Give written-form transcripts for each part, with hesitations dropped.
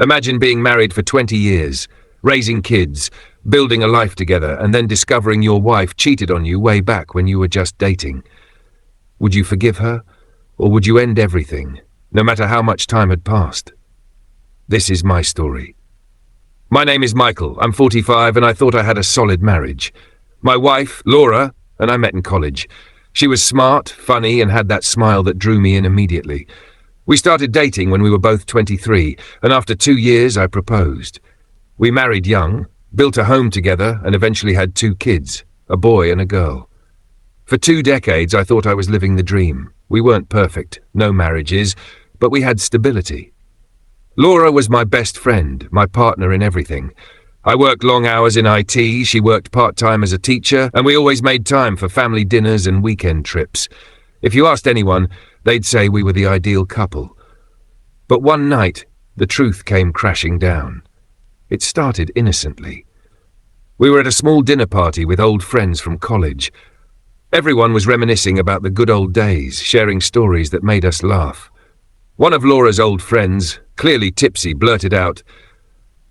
Imagine being married for 20 years, raising kids, building a life together, and then discovering your wife cheated on you way back when you were just dating. Would you forgive her, or would you end everything, no matter how much time had passed? This is my story. My name is Michael. I'm 45 and I thought I had a solid marriage. My wife, Laura, and I met in college. She was smart, funny, and had that smile that drew me in immediately. We started dating when we were both 23, and after 2 years I proposed. We married young, built a home together, and eventually had 2 kids, a boy and a girl. For 2 decades I thought I was living the dream. We weren't perfect, no marriages, but we had stability. Laura was my best friend, my partner in everything. I worked long hours in IT, she worked part-time as a teacher, and we always made time for family dinners and weekend trips. If you asked anyone, they'd say we were the ideal couple. But one night, the truth came crashing down. It started innocently. We were at a small dinner party with old friends from college. Everyone was reminiscing about the good old days, sharing stories that made us laugh. One of Laura's old friends, clearly tipsy, blurted out,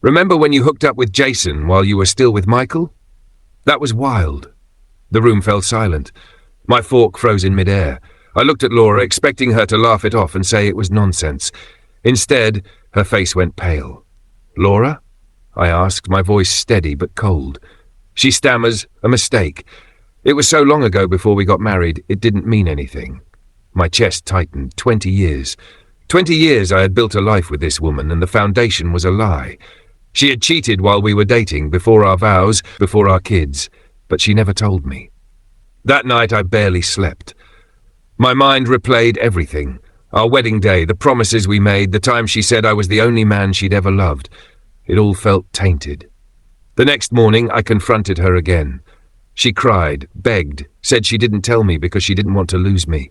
"Remember when you hooked up with Jason while you were still with Michael?" That was wild. The room fell silent. My fork froze in midair. I looked at Laura, expecting her to laugh it off and say it was nonsense. Instead, her face went pale. "Laura?" I asked, my voice steady but cold. She stammers, "A mistake. It was so long ago before we got married, it didn't mean anything." My chest tightened. 20 years. 20 years I had built a life with this woman, and the foundation was a lie. She had cheated while we were dating, before our vows, before our kids, but she never told me. That night I barely slept. My mind replayed everything. Our wedding day, the promises we made, the time she said I was the only man she'd ever loved. It all felt tainted. The next morning I confronted her again. She cried, begged, said she didn't tell me because she didn't want to lose me.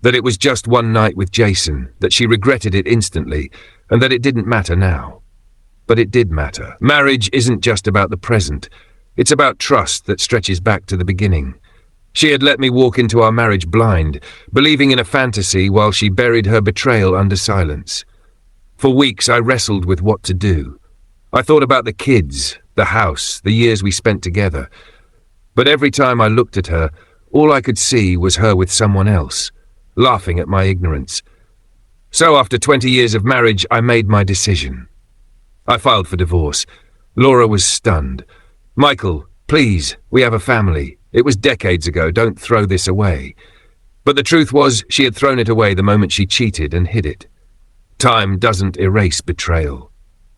That it was just one night with Jason, that she regretted it instantly, and that it didn't matter now. But it did matter. Marriage isn't just about the present. It's about trust that stretches back to the beginning. She had let me walk into our marriage blind, believing in a fantasy while she buried her betrayal under silence. For weeks I wrestled with what to do. I thought about the kids, the house, the years we spent together. But every time I looked at her, all I could see was her with someone else, laughing at my ignorance. So after 20 years of marriage, I made my decision. I filed for divorce. Laura was stunned. "Michael, please, we have a family. It was decades ago, don't throw this away." But the truth was, she had thrown it away the moment she cheated and hid it. Time doesn't erase betrayal.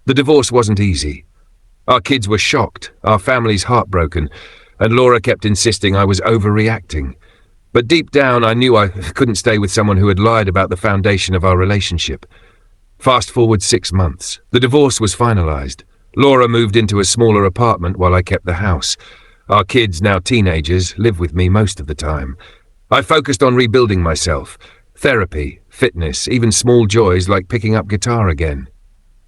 The divorce wasn't easy. Our kids were shocked, our families heartbroken, and Laura kept insisting I was overreacting. But deep down I knew I couldn't stay with someone who had lied about the foundation of our relationship. Fast forward 6 months. The divorce was finalized. Laura moved into a smaller apartment while I kept the house. Our kids, now teenagers, live with me most of the time. I focused on rebuilding myself. Therapy, fitness, even small joys like picking up guitar again.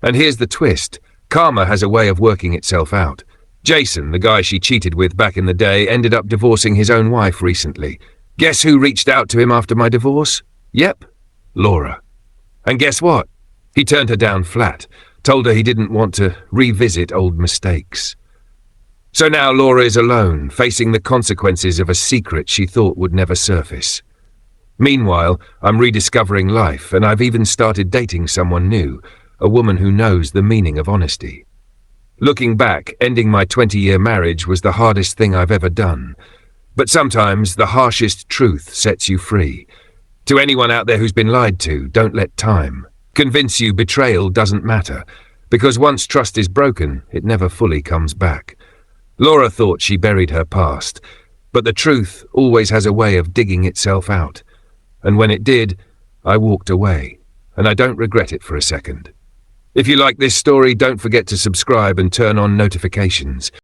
And here's the twist. Karma has a way of working itself out. Jason, the guy she cheated with back in the day, ended up divorcing his own wife recently. Guess who reached out to him after my divorce? Yep, Laura. And guess what? He turned her down flat, told her he didn't want to revisit old mistakes. So now Laura is alone, facing the consequences of a secret she thought would never surface. Meanwhile, I'm rediscovering life, and I've even started dating someone new, a woman who knows the meaning of honesty. Looking back, ending my 20-year marriage was the hardest thing I've ever done. But sometimes the harshest truth sets you free. To anyone out there who's been lied to, don't let time convince you betrayal doesn't matter, because once trust is broken, it never fully comes back. Laura thought she buried her past, but the truth always has a way of digging itself out. And when it did, I walked away, and I don't regret it for a second. If you like this story, don't forget to subscribe and turn on notifications.